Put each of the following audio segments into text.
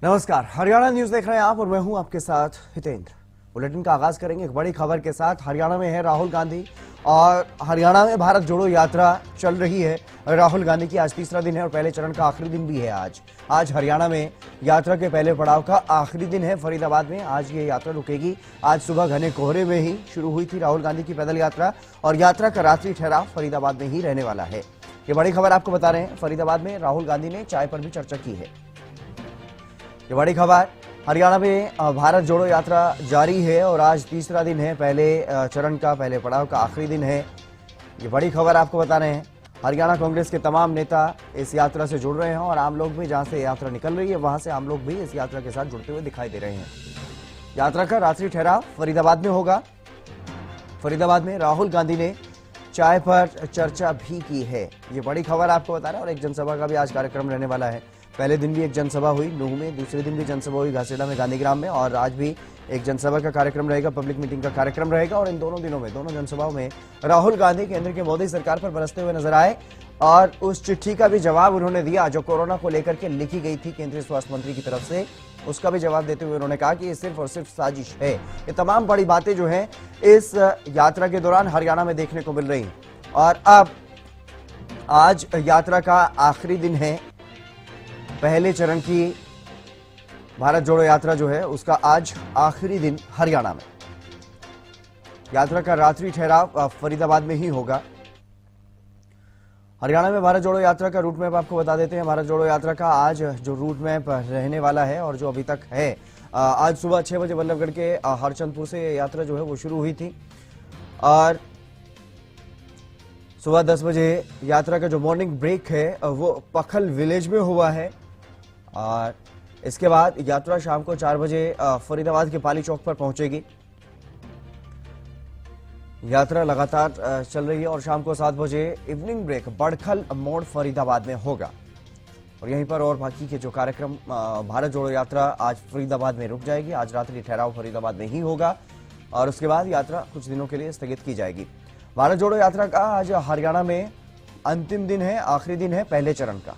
नमस्कार, हरियाणा न्यूज देख रहे हैं आप और मैं हूं आपके साथ हितेंद्र। बुलेटिन का आगाज करेंगे एक बड़ी खबर के साथ। हरियाणा में है राहुल गांधी और हरियाणा में भारत जोड़ो यात्रा चल रही है। राहुल गांधी की आज तीसरा दिन है और पहले चरण का आखिरी दिन भी है। आज हरियाणा में यात्रा के पहले पड़ाव का आखिरी दिन है। फरीदाबाद में आज ये यात्रा रुकेगी। आज सुबह घने कोहरे में ही शुरू हुई थी राहुल गांधी की पैदल यात्रा और यात्रा का रात्रि ठहराव फरीदाबाद में ही रहने वाला है। ये बड़ी खबर आपको बता रहे हैं। फरीदाबाद में राहुल गांधी ने चाय पर भी चर्चा की है। ये बड़ी खबर, हरियाणा में भारत जोड़ो यात्रा जारी है और आज तीसरा दिन है। पहले चरण का पहले पड़ाव का आखिरी दिन है। ये बड़ी खबर आपको बता रहे हैं। हरियाणा कांग्रेस के तमाम नेता इस यात्रा से जुड़ रहे हैं और आम लोग भी जहां से यात्रा निकल रही है वहां से आम लोग भी इस यात्रा के साथ जुड़ते हुए दिखाई दे रहे हैं। यात्रा का रात्रि ठहराव फरीदाबाद में होगा। फरीदाबाद में राहुल गांधी ने चाय पर चर्चा भी की है। ये बड़ी खबर आपको बता रहे हैं। और एक जनसभा का भी आज कार्यक्रम रहने वाला है। पहले दिन भी एक जनसभा हुई नूह में, दूसरे दिन भी जनसभा हुई घासेड़ा में, गांधीग्राम में, और आज भी एक जनसभा का कार्यक्रम रहेगा, पब्लिक मीटिंग का कार्यक्रम रहेगा। और इन दोनों दिनों में, दोनों जनसभाओं में राहुल गांधी केंद्र की मोदी सरकार पर बरसते हुए नजर आए और उस चिट्ठी का भी जवाब उन्होंने दिया जो कोरोना को लेकर के लिखी गई थी केंद्रीय स्वास्थ्य मंत्री की तरफ से। उसका भी जवाब देते हुए उन्होंने कहा कि ये सिर्फ और सिर्फ साजिश है। ये तमाम बड़ी बातें जो है इस यात्रा के दौरान हरियाणा में देखने को मिल रही। और अब आज यात्रा का आखिरी दिन है। पहले चरण की भारत जोड़ो यात्रा जो है उसका आज आखिरी दिन हरियाणा में। यात्रा का रात्रि ठहराव फरीदाबाद में ही होगा। हरियाणा में भारत जोड़ो यात्रा का रूट मैप आपको बता देते हैं। भारत जोड़ो यात्रा का आज जो रूट मैप रहने वाला है और जो अभी तक है, आज सुबह 6 बजे बल्लभगढ़ के हरचंदपुर से यात्रा जो है वो शुरू हुई थी और सुबह 10 बजे यात्रा का जो मॉर्निंग ब्रेक है वो पखल विलेज में हुआ है। और इसके बाद यात्रा शाम को 4 बजे फरीदाबाद के पाली चौक पर पहुंचेगी। यात्रा लगातार चल रही है और शाम को 7 बजे इवनिंग ब्रेक बड़खल मोड़ फरीदाबाद में होगा। और यहीं पर और बाकी के जो कार्यक्रम, भारत जोड़ो यात्रा आज फरीदाबाद में रुक जाएगी। आज रात्रि ठहराव फरीदाबाद में ही होगा और उसके बाद यात्रा कुछ दिनों के लिए स्थगित की जाएगी। भारत जोड़ो यात्रा का आज हरियाणा में अंतिम दिन है, आखिरी दिन है पहले चरण का।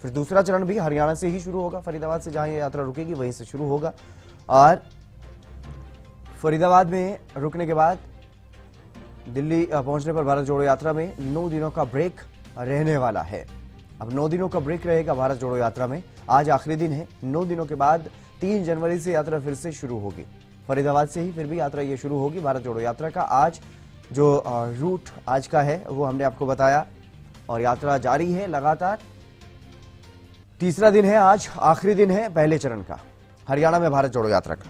फिर दूसरा चरण भी हरियाणा से ही शुरू होगा। फरीदाबाद से जहां ये यात्रा रुकेगी वहीं से शुरू होगा और फरीदाबाद में रुकने के बाद दिल्ली पहुंचने पर भारत जोड़ो यात्रा में 9 दिनों का ब्रेक रहने वाला है। अब 9 दिनों का ब्रेक रहेगा भारत जोड़ो यात्रा में। आज आखिरी दिन है। 9 दिनों के बाद 3 जनवरी से यात्रा फिर से शुरू होगी। फरीदाबाद से ही फिर भी यात्रा ये शुरू होगी भारत जोड़ो यात्रा का। आज जो रूट आज का है वो हमने आपको बताया और यात्रा जारी है लगातार। तीसरा दिन है आज, आखिरी दिन है पहले चरण का हरियाणा में भारत जोड़ो यात्रा का।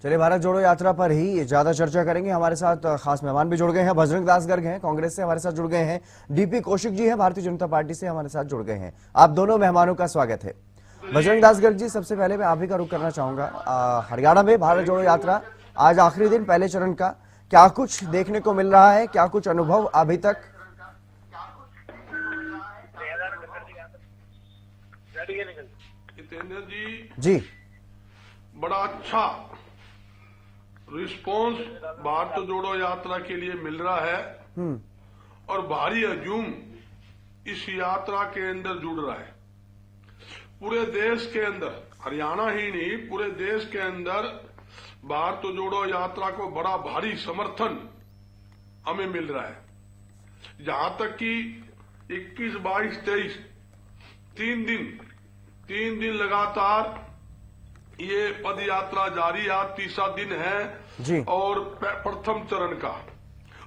चलिए, भारत जोड़ो यात्रा पर ही ज्यादा चर्चा करेंगे। हमारे साथ खास मेहमान भी जुड़ गए हैं। बजरंग दास गर्ग हैं, कांग्रेस से हमारे साथ जुड़ गए हैं। डीपी कौशिक जी हैं, भारतीय जनता पार्टी से हमारे साथ जुड़ गए हैं। आप दोनों मेहमानों का स्वागत है। बजरंग दास गर्ग जी, सबसे पहले मैं आप ही का रुख करना चाहूंगा। हरियाणा में भारत जोड़ो यात्रा आज आखिरी दिन पहले चरण का, क्या कुछ देखने को मिल रहा है, क्या कुछ अनुभव अभी तक? हितेंद्र जी, बड़ा अच्छा रिस्पॉन्स भारत जोड़ो यात्रा के लिए मिल रहा है और भारी हजूम इस यात्रा के अंदर जुड़ रहा है। पूरे देश के अंदर, हरियाणा ही नहीं पूरे देश के अंदर भारत जोड़ो यात्रा को बड़ा भारी समर्थन हमें मिल रहा है। जहां तक कि 21, 22, 23 तीन दिन लगातार ये पद यात्रा जारी, आज तीसरा दिन है जी। और प्रथम चरण का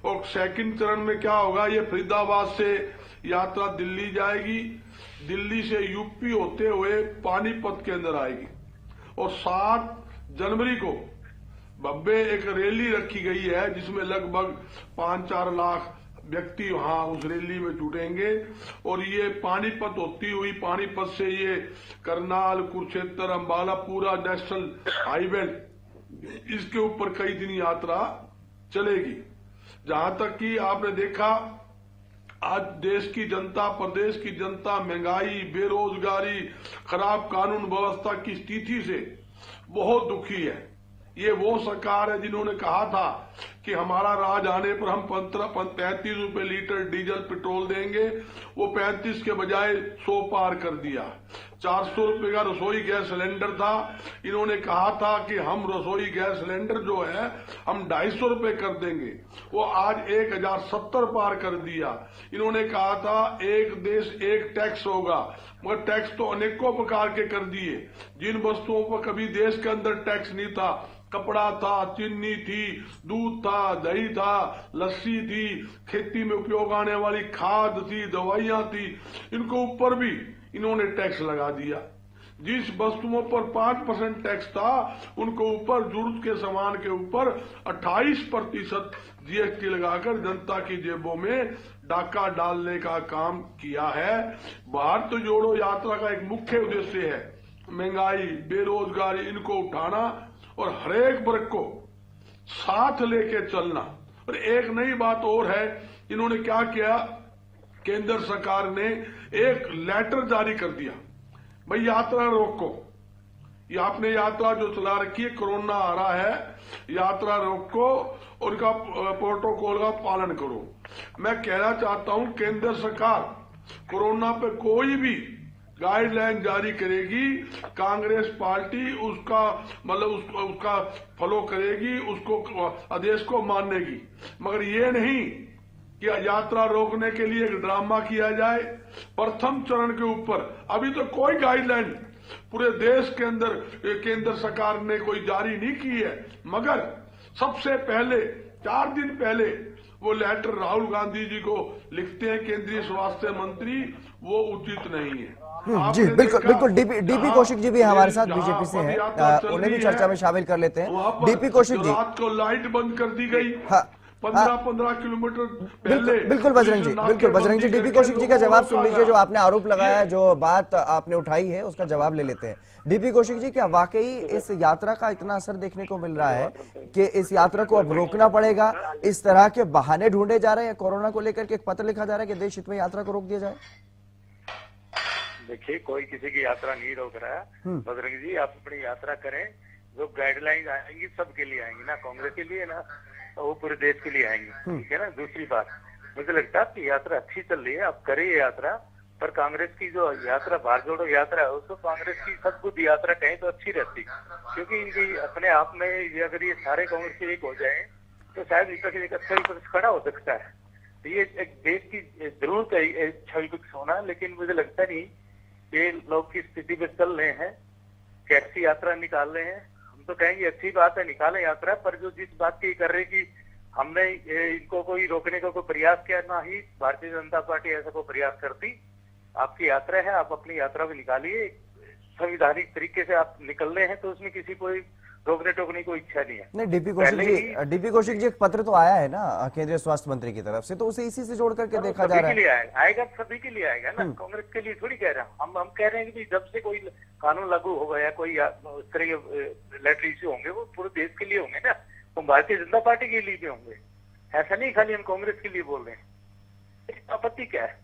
और सेकंड चरण में क्या होगा, ये फरीदाबाद से यात्रा दिल्ली जाएगी, दिल्ली से यूपी होते हुए पानीपत के अंदर आएगी और 7 जनवरी को भव्य एक रैली रखी गई है जिसमें लगभग 5-4 लाख व्यक्ति वहां उस रैली में जुटेंगे और ये पानीपत होती हुई, पानीपत से ये करनाल, कुरुक्षेत्र, अंबाला पूरा नेशनल हाईवे, इसके ऊपर कई दिन यात्रा चलेगी। जहां तक कि आपने देखा आज देश की जनता, प्रदेश की जनता महंगाई, बेरोजगारी, खराब कानून व्यवस्था की स्थिति से बहुत दुखी है ये वो सरकार है जिन्होंने कहा था कि हमारा राज आने पर हम 35 रुपए लीटर डीजल पेट्रोल देंगे, वो 35 के बजाय 100 पार कर दिया। 400 रुपए का रसोई गैस सिलेंडर था, इन्होंने कहा था कि हम रसोई गैस सिलेंडर जो है हम 250 रुपए कर देंगे, वो आज 1070 पार कर दिया। इन्होंने कहा था एक देश एक टैक्स होगा, मगर टैक्स तो अनेकों प्रकार के कर दिए। जिन वस्तुओं पर कभी देश के अंदर टैक्स नहीं था, कपड़ा था, चीनी थी, दूध था, दही था, लस्सी थी, खेती में उपयोग आने वाली खाद थी, दवाइयां थी, इनको ऊपर भी इन्होंने टैक्स लगा दिया। जिस वस्तुओं पर 5% टैक्स था, उनको ऊपर जरूरत के सामान के ऊपर 28% जीएसटी लगाकर जनता की जेबों में डाका डालने का काम किया है। भारत जोड़ो यात्रा का एक मुख्य उद्देश्य है महंगाई, बेरोजगारी, इनको उठाना और हरेक वर्ग को साथ लेके चलना। और एक नई बात और है, इन्होंने क्या किया, केंद्र सरकार ने एक लेटर जारी कर दिया, भाई यात्रा रोको, ये आपने यात्रा जो चला रखी है, कोरोना आ रहा है, यात्रा रोको, उनका प्रोटोकॉल का पालन करो। मैं कहना चाहता हूं केंद्र सरकार कोरोना पे कोई भी गाइडलाइन जारी करेगी, कांग्रेस पार्टी उसका मतलब उसका फॉलो करेगी, उसको आदेश को मानेगी, मगर ये नहीं कि यात्रा रोकने के लिए एक ड्रामा किया जाए। प्रथम चरण के ऊपर अभी तो कोई गाइडलाइन पूरे देश के अंदर केंद्र सरकार ने कोई जारी नहीं की है, मगर सबसे पहले 4 दिन पहले वो लेटर राहुल गांधी जी को लिखते हैं केंद्रीय स्वास्थ्य मंत्री, वो उचित नहीं है। जी बिल्कुल बिल्कुल। डीपी कौशिक जी भी हमारे साथ बीजेपी से हैं, उन्हें भी चर्चा में शामिल कर लेते हैं। डीपी कौशिक जी, रात को लाइट बंद कर दी गई, हाँ 15 किलोमीटर पहले। बिल्कुल बजरंग जी, बिल्कुल बजरंग जी, डीपी कौशिक जी का जवाब सुन लीजिए। जो आपने आरोप लगाया है, जो बात आपने उठाई है, उसका जवाब ले लेते हैं। डीपी कौशिक जी, क्या वाकई इस यात्रा का इतना असर देखने को मिल रहा है कि इस यात्रा को अब रोकना पड़ेगा? इस तरह के बहाने ढूंढे जा रहे हैं कोरोना को लेकर के, एक पत्र लिखा जा रहा है कि देश हित में यात्रा को रोक दिया जाए? देखिए, कोई किसी की यात्रा नहीं रोक रहा है। बजरंग जी, आप अपनी यात्रा करें, जो गाइडलाइंस आएंगी सबके लिए आएंगी, ना कांग्रेस के लिए ना वो पूरे देश के लिए आएंगी, ठीक है ना। दूसरी बात, मुझे लगता है कि यात्रा अच्छी चल रही है, आप करिए यात्रा, पर कांग्रेस की जो यात्रा भारत जोड़ो यात्रा है, उसको कांग्रेस की सद्बुद्ध यात्रा कहें तो अच्छी रहती, क्योंकि इनकी अपने आप में अगर ये सारे कांग्रेस के एक हो जाए तो शायद विपक्ष एक अच्छा विपक्ष खड़ा हो सकता है। तो ये एक देश की जरूरत है अच्छा विपक्ष होना, लेकिन मुझे लगता नहीं ये लोग की स्थिति पे चल रहे हैं, कैसी यात्रा निकाल रहे हैं। हम तो कहेंगे अच्छी बात है, निकालें यात्रा, पर जो जिस बात की कर रहे कि हमने इनको कोई रोकने का कोई प्रयास किया, ना ही भारतीय जनता पार्टी ऐसा कोई प्रयास करती। आपकी यात्रा है, आप अपनी यात्रा भी निकालिए, संवैधानिक तरीके से आप निकल रहे हैं, तो उसमें किसी को रोकने टोकने की इच्छा नहीं है। नहीं, डीपी कौशिक जी एक पत्र तो आया है ना केंद्रीय स्वास्थ्य मंत्री की तरफ से, तो उसे इसी से जोड़ करके देखा जा रहा है। आएगा, सभी के लिए आएगा ना, कांग्रेस के लिए थोड़ी कह रहे हैं हम कह रहे हैं कि जब से कोई कानून लागू होगा या कोई इस तरह के लेटर इश्यू होंगे, वो पूरे देश के लिए होंगे ना, वो भारतीय जनता पार्टी के लिए भी होंगे। ऐसा नहीं खाली हम कांग्रेस के लिए बोल रहे हैं। आपत्ति क्या है?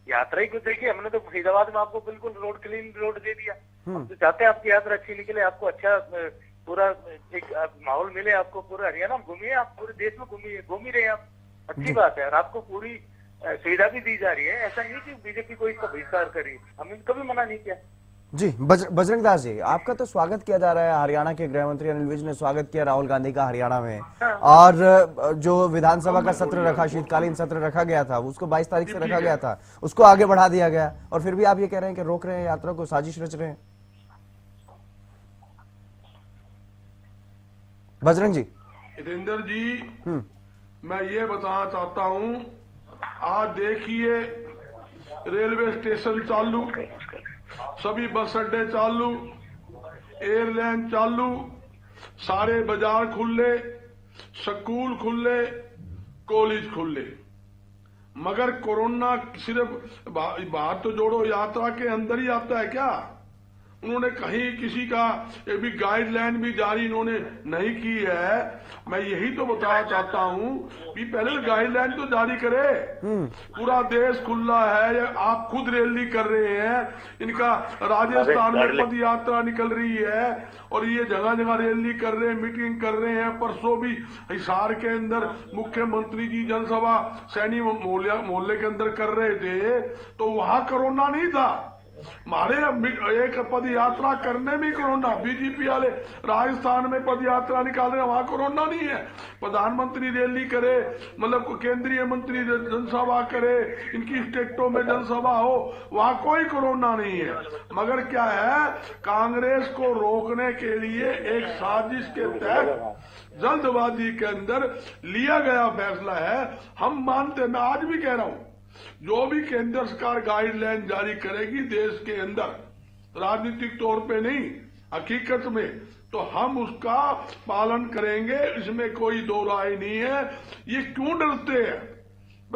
यात्रा ही को देखिए, हमने तो फरीदाबाद में आपको बिल्कुल रोड क्लीन रोड दे दिया। हम तो चाहते हैं आपकी यात्रा अच्छी निकले, आपको अच्छा पूरा एक माहौल मिले, आपको पूरा हरियाणा में घूमिए, आप पूरे देश में घूम ही रहे हैं आप, अच्छी बात है। और आपको पूरी सुविधा भी दी जा रही है, ऐसा नहीं कि बीजेपी कोई इसका बहिष्कार करी, हमने कभी मना नहीं किया। जी बजरंग दास जी, आपका तो स्वागत किया जा रहा है, हरियाणा के गृह मंत्री अनिल विज ने स्वागत किया राहुल गांधी का हरियाणा में, और जो विधानसभा का सत्र रखा, शीतकालीन सत्र रखा गया था, उसको 22 तारीख से रखा गया था, उसको आगे बढ़ा दिया गया, और फिर भी आप ये कह रहे हैं कि रोक रहे हैं यात्रा को, साजिश रच रहे हैं। बजरंग जी, हितेंद्र जी, मैं ये बताना चाहता हूं, आज देखिए रेलवे स्टेशन चालू, सभी बस अड्डे चालू, एयरलाइन चालू, सारे बाजार खुले, स्कूल खुले, कॉलेज खुले, मगर कोरोना सिर्फ भारत जोड़ो यात्रा के अंदर ही आता है क्या? उन्होंने कहीं किसी का ये भी गाइडलाइन भी जारी इन्होंने नहीं की है। मैं यही तो बताना चाहता हूँ कि पहले गाइडलाइन तो जारी करे। पूरा देश खुला है, आप खुद रैली कर रहे हैं, इनका राजस्थान में पद यात्रा निकल रही है और ये जगह जगह रैली कर रहे हैं, मीटिंग कर रहे हैं। परसों भी हिसार के अंदर मुख्यमंत्री जी जनसभा सैनी मोहल्ले के अंदर कर रहे थे, तो वहां कोरोना नहीं था। हमारे एक पद यात्रा करने में कोरोना, बीजेपी वाले राजस्थान में पद यात्रा निकाल रहे हैं, वहां कोरोना नहीं है। प्रधानमंत्री रैली करे, मतलब केंद्रीय मंत्री जनसभा करे, इनकी स्टेटों में जनसभा हो, वहां कोई कोरोना नहीं है। मगर क्या है, कांग्रेस को रोकने के लिए एक साजिश के तहत जल्दबाजी के अंदर लिया गया फैसला है। हम मानते, मैं आज भी कह रहा हूं, जो भी केंद्र सरकार गाइडलाइन जारी करेगी देश के अंदर, राजनीतिक तौर पे नहीं, हकीकत में, तो हम उसका पालन करेंगे, इसमें कोई दो राय नहीं है। ये क्यों डरते हैं?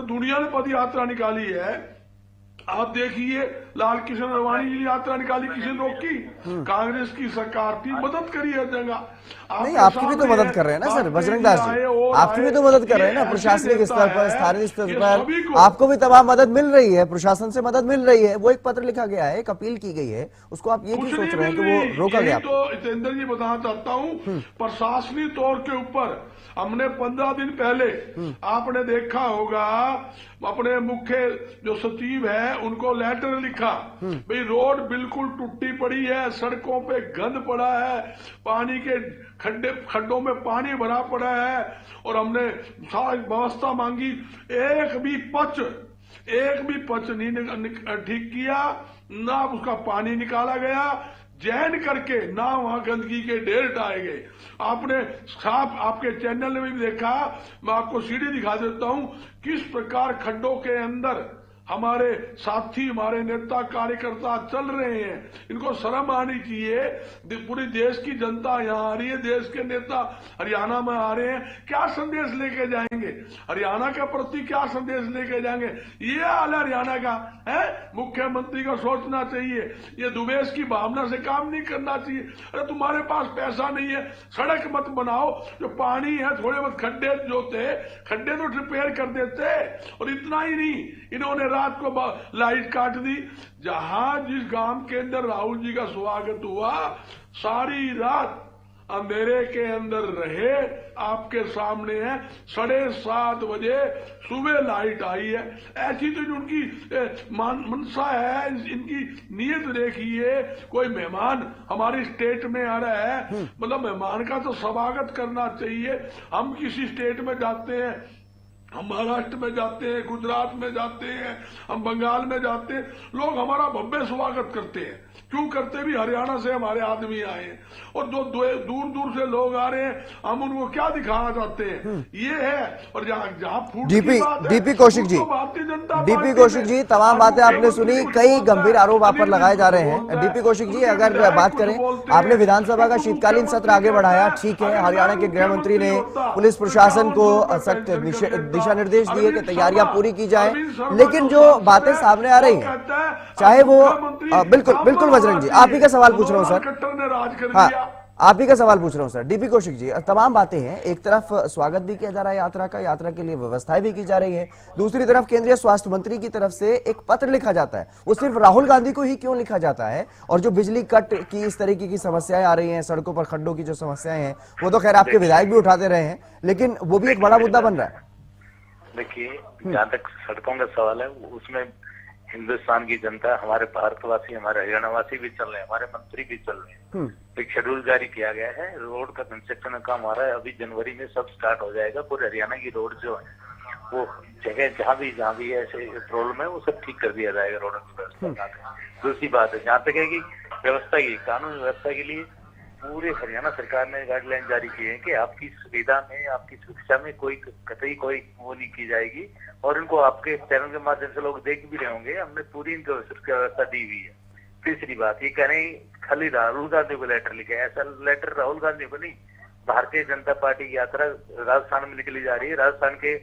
दुनिया ने पद यात्रा निकाली है, आप देखिए लाल कृष्ण अडवाणी जी यात्रा निकाली, किसी ने रोकी? कांग्रेस की सरकार थी, मदद करी है जगह। नहीं, आपकी भी तो मदद कर रहे हैं ना सर बजरंग दास जी, आपकी भी तो मदद कर रहे हैं ना, प्रशासनिक स्तर पर, स्थानीय स्तर पर आपको भी तमाम मदद मिल रही है, प्रशासन से मदद मिल रही है। वो एक पत्र लिखा गया है, एक अपील की गई है, उसको आप ये क्यों सोच रहे हैं कि वो रोका गया? तो जितेंद्र जी बताना चाहता हूँ, प्रशासनिक तौर के ऊपर हमने 15 दिन पहले आपने देखा होगा, अपने मुख्य जो सचिव है उनको लेटर लिखा, भाई रोड बिल्कुल टूटी पड़ी है, सड़कों पे गंद पड़ा है, पानी के खड्डों में पानी भरा पड़ा है, और हमने सारी व्यवस्था मांगी। एक भी पच नहीं ठीक किया, ना उसका पानी निकाला गया, जैन करके ना वहां गंदगी के ढेर हटाए गए। आपने साफ आपके चैनल में भी देखा, मैं आपको सीढ़ी दिखा देता हूं, किस प्रकार खड्डों के अंदर हमारे साथी, हमारे नेता कार्यकर्ता चल रहे हैं। इनको शर्म आनी चाहिए। पूरी देश की जनता यहाँ आ रही है, देश के नेता हरियाणा में आ रहे हैं, क्या संदेश लेके जाएंगे? हरियाणा के प्रति क्या संदेश लेके जाएंगे? ये हाल है हरियाणा का है। मुख्यमंत्री को सोचना चाहिए, ये दुबेश की भावना से काम नहीं करना चाहिए। अरे तुम्हारे पास पैसा नहीं है, सड़क मत बनाओ, जो पानी है थोड़े बहुत खड्डे जो थे, खड्डे तो रिपेयर कर देते। और इतना ही नहीं, इन्होंने रात को लाइट काट दी। जहां जिस गांव के अंदर राहुल जी का स्वागत हुआ, सारी रात अंधेरे के अंदर रहे। आपके सामने है, 7:30 बजे सुबह लाइट आई है। ऐसी तो उनकी मनसा है, इनकी नीयत देखिए। कोई मेहमान हमारी स्टेट में आ रहा है, मतलब मेहमान का तो स्वागत करना चाहिए। हम किसी स्टेट में जाते हैं, हम महाराष्ट्र में जाते हैं, गुजरात में जाते हैं, हम बंगाल में जाते हैं, लोग हमारा भव्य स्वागत करते हैं। क्यों करते? भी हरियाणा से हमारे आदमी आए हैं, और जो दूर दूर से लोग आ रहे हैं, हम उनको क्या दिखाना चाहते हैं? ये है। और जहाँ food DP Kaushik ji, DP Kaushik ji, तमाम बातें आपने सुनी, कई गंभीर आरोप आप पर लगाए जा रहे हैं। डीपी कौशिक जी, अगर बात करें, आपने विधानसभा का शीतकालीन सत्र आगे बढ़ाया, ठीक है, हरियाणा के गृह मंत्री ने पुलिस प्रशासन को सख्त दिशा निर्देश दिए कि तैयारियां पूरी की जाए, लेकिन जो बातें सामने आ रही हैं, चाहे वो बिल्कुल बजरंग जी, आप ही का सवाल पूछ रहा हूं सर। हाँ, आप ही का सवाल पूछ रहा हूं सर। डीपी कौशिक जी, तमाम बातें हैं, एक तरफ स्वागत भी किया जा रहा है यात्रा का, यात्रा के लिए व्यवस्थाएं भी की जा रही है, दूसरी तरफ केंद्रीय स्वास्थ्य मंत्री की तरफ से एक पत्र लिखा जाता है। वो सिर्फ राहुल गांधी को ही क्यों लिखा जाता है? और जो बिजली कट की इस तरीके की समस्याएं आ रही हैं, सड़कों पर खड्डों की जो समस्याएं हैं, वो तो खैर आपके विधायक भी उठाते रहे हैं, लेकिन वो भी एक बड़ा मुद्दा बन रहा है। देखिए, जहाँ तक सड़कों का सवाल है, उसमें हिंदुस्तान की जनता, हमारे भारतवासी, हमारे हरियाणा वासी भी चल रहे हैं, हमारे मंत्री भी चल रहे हैं। एक शेड्यूल जारी किया गया है, रोड का कंस्ट्रक्शन का काम आ रहा है, अभी जनवरी में सब स्टार्ट हो जाएगा। पूरे हरियाणा की रोड जो है, वो जगह जहाँ भी ऐसे प्रॉब्लम है, वो सब ठीक कर दिया जाएगा रोड की व्यवस्था। दूसरी बात है, जहाँ तक है कि व्यवस्था की, कानून व्यवस्था के लिए पूरे हरियाणा सरकार ने गाइडलाइन जारी की है कि आपकी सुविधा में, आपकी सुरक्षा में कतई कोई वो नहीं की जाएगी। और इनको आपके चैनल के माध्यम से लोग देख भी रहे होंगे, हमने पूरी इनको सुरक्षा व्यवस्था दी हुई है। तीसरी बात, ये कह रहे हैं खाली राहुल गांधी को लेटर लिखे, ऐसा लेटर राहुल गांधी को नहीं, भारतीय जनता पार्टी की यात्रा राजस्थान में निकली जा रही है। राजस्थान के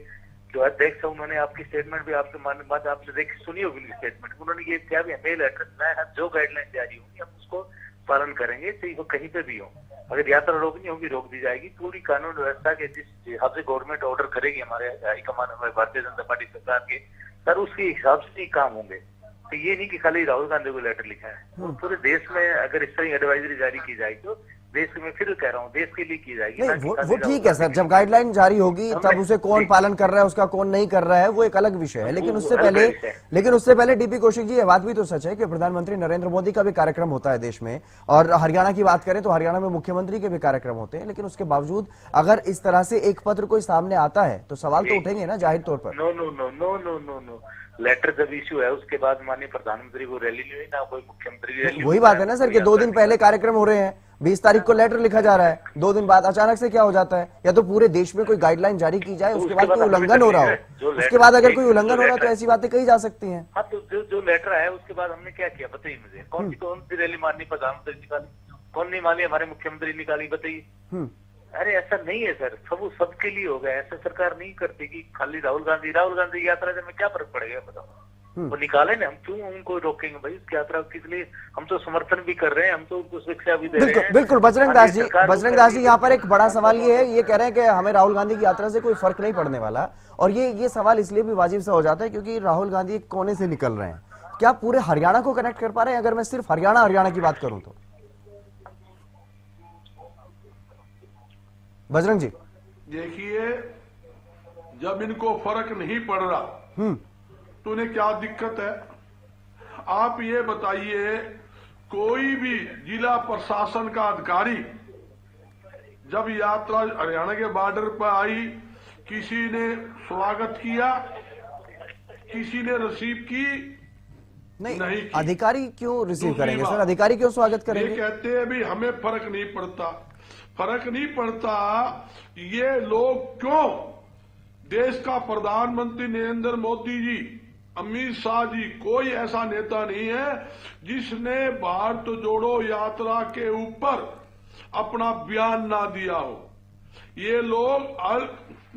जो अध्यक्ष है, उन्होंने आपकी स्टेटमेंट भी आपने सुनी होगी स्टेटमेंट, उन्होंने ये क्या भी मेल एड्रेस, मैं जो गाइडलाइन जारी होंगी हम उसको पालन करेंगे, चाहे वो कहीं पे भी हो। अगर यात्रा रोकनी होगी रोक दी जाएगी। पूरी कानून व्यवस्था के जिस हिसाब से गवर्नमेंट ऑर्डर करेगी हमारे हाईकमान हमारे भारतीय जनता पार्टी सरकार के सर, उसके हिसाब से ही काम होंगे। तो ये नहीं कि खाली राहुल गांधी को लेटर लिखा है। पूरे देश में अगर इस तरह एडवाइजरी जारी की जाएगी तो देश में, फिर कह रहा हूँ, देश के लिए की जाएगी। नहीं, वो ठीक है सर, जब गाइडलाइन जारी होगी तब उसे कौन पालन कर रहा है, उसका कौन नहीं कर रहा है, वो एक अलग विषय है। लेकिन उससे पहले डीपी कौशिक जी, ये बात भी तो सच है कि प्रधानमंत्री नरेंद्र मोदी का भी कार्यक्रम होता है देश में, और हरियाणा की बात करें तो हरियाणा में मुख्यमंत्री के भी कार्यक्रम होते हैं। लेकिन उसके बावजूद अगर इस तरह से एक पत्र कोई सामने आता है तो सवाल तो उठेंगे ना जाहिर तौर पर। No no no no no no no letter जब इश्यू है उसके बाद माननीय प्रधानमंत्री को रैली नहीं हुई, ना कोई मुख्यमंत्री की रैली। वही बात है ना सर कि 2 दिन पहले कार्यक्रम हो रहे हैं, 20 तारीख को लेटर लिखा जा रहा है, 2 दिन बाद अचानक से क्या हो जाता है। या तो पूरे देश में कोई गाइडलाइन जारी की जाए, उसके बाद कोई उल्लंघन हो रहा हो, उसके बाद अगर कोई उल्लंघन हो रहा है तो ऐसी बातें कही जा सकती हैं। हाँ, तो जो लेटर आया उसके बाद हमने क्या किया बताइए मुझे। कौन सी रैली माननीय प्रधानमंत्री निकाली, कौन नहीं मानी हमारे मुख्यमंत्री निकाली, बताइए। अरे ऐसा नहीं है सर, सब सबके लिए होगा। ऐसा सरकार नहीं करती कि खाली राहुल गांधी यात्रा में क्या फर्क पड़ेगा बताओ। वो निकाले ना, हम क्यों उनको रोकेंगे भाई उस यात्रा के लिए। हम तो समर्थन भी कर रहे हैं, हम तो उनको शिक्षा भी दे रहे हैं। बिल्कुल बजरंग दास जी यहाँ पर एक बड़ा सवाल ये है, ये कह रहे हैं कि हमें राहुल गांधी की यात्रा से कोई फर्क नहीं पड़ने वाला। और ये सवाल इसलिए भी वाजिब सा हो जाता है क्योंकि राहुल गांधी एक कोने से निकल रहे हैं। क्या पूरे हरियाणा को कनेक्ट कर पा रहे हैं? अगर मैं सिर्फ हरियाणा की बात करूं तो बजरंग जी देखिए, जब इनको फर्क नहीं पड़ रहा तो उन्हें क्या दिक्कत है? आप ये बताइए, कोई भी जिला प्रशासन का अधिकारी जब यात्रा हरियाणा के बॉर्डर पर आई, किसी ने स्वागत किया, किसी ने रिसीव की? नहीं की। अधिकारी क्यों रिसीव करेंगे सर? अधिकारी क्यों स्वागत करेंगे? ये कहते हैं भी हमें फर्क नहीं पड़ता। फर्क नहीं पड़ता, ये लोग क्यों? देश का प्रधानमंत्री नरेंद्र मोदी जी, अमित शाह जी, कोई ऐसा नेता नहीं है जिसने भारत जोड़ो यात्रा के ऊपर अपना बयान ना दिया हो। ये लोग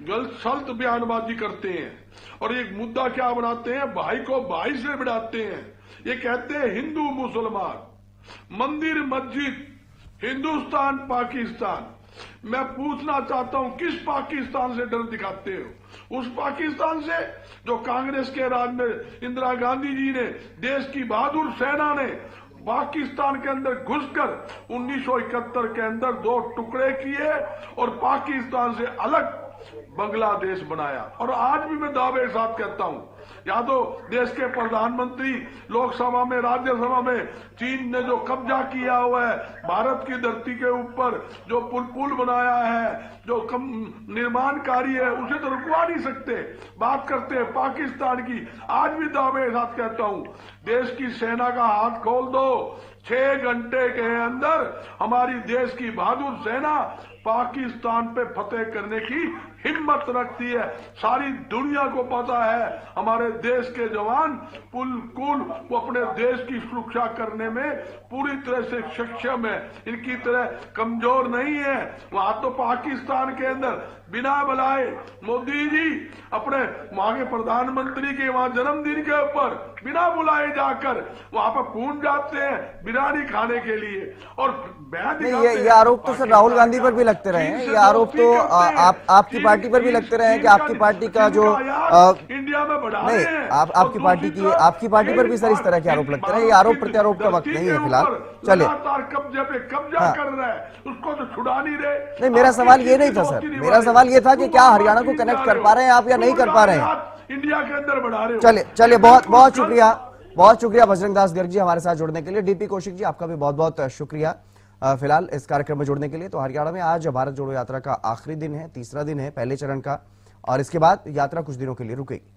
गलत बयानबाजी करते हैं और एक मुद्दा क्या बनाते हैं, भाई को भाई से भिड़ाते हैं। ये कहते हैं हिंदू मुसलमान, मंदिर मस्जिद, हिंदुस्तान पाकिस्तान। मैं पूछना चाहता हूं, किस पाकिस्तान से डर दिखाते हो? उस पाकिस्तान से जो कांग्रेस के राज में इंदिरा गांधी जी ने, देश की बहादुर सेना ने पाकिस्तान के अंदर घुसकर 1971 के अंदर 2 टुकड़े किए और पाकिस्तान से अलग बांग्लादेश बनाया। और आज भी मैं दावे के साथ कहता हूं, या तो देश के प्रधानमंत्री लोकसभा में, राज्यसभा में चीन ने जो कब्जा किया हुआ है भारत की धरती के ऊपर, जो पुल बनाया है, जो निर्माण कार्य है, उसे तो रुकवा नहीं सकते। बात करते हैं पाकिस्तान की, आज भी दावे के साथ कहता हूं, देश की सेना का हाथ खोल दो, 6 घंटे के अंदर हमारी देश की बहादुर सेना पाकिस्तान पे फतेह करने की हिम्मत रखती है। सारी दुनिया को पता है हमारे देश के जवान बिल्कुल वो अपने देश की सुरक्षा करने में पूरी तरह से सक्षम है, इनकी तरह कमजोर नहीं है। वहां तो पाकिस्तान के अंदर बिना बुलाए मोदी जी अपने वहां के प्रधानमंत्री के वहां जन्मदिन के ऊपर बिना बुलाए जाकर वहां पर पहुंच जाते हैं बिरयानी खाने के लिए और ये आरोप तो सर राहुल गांधी पर भी लगते रहे हैं। ये आरोप तो आपकी पार्टी पर भी लगते रहे हैं कि आपकी पार्टी का जो इंडिया में बढ़ा नहीं, आपकी पार्टी पर भी सर इस तरह के आरोप लगते रहे। ये आरोप प्रत्यारोप का वक्त नहीं है फिलहाल। चलिए, कब्जे पे कब्जा कर रहा है, उसको तो छुड़ा नहीं रहे। नहीं, मेरा सवाल ये नहीं था सर, मेरा सवाल ये था कि क्या हरियाणा को कनेक्ट कर पा रहे हैं आप या नहीं कर पा रहे हैं? इंडिया के अंदर बढ़ा रहे हो। चलिए, बहुत शुक्रिया बजरंग दास गर्ग जी हमारे साथ जुड़ने के लिए। डीपी कौशिक जी आपका भी बहुत बहुत शुक्रिया फिलहाल इस कार्यक्रम में जुड़ने के लिए। तो हरियाणा में आज भारत जोड़ो यात्रा का आखिरी दिन है, तीसरा दिन है पहले चरण का, और इसके बाद यात्रा कुछ दिनों के लिए रुकेगी।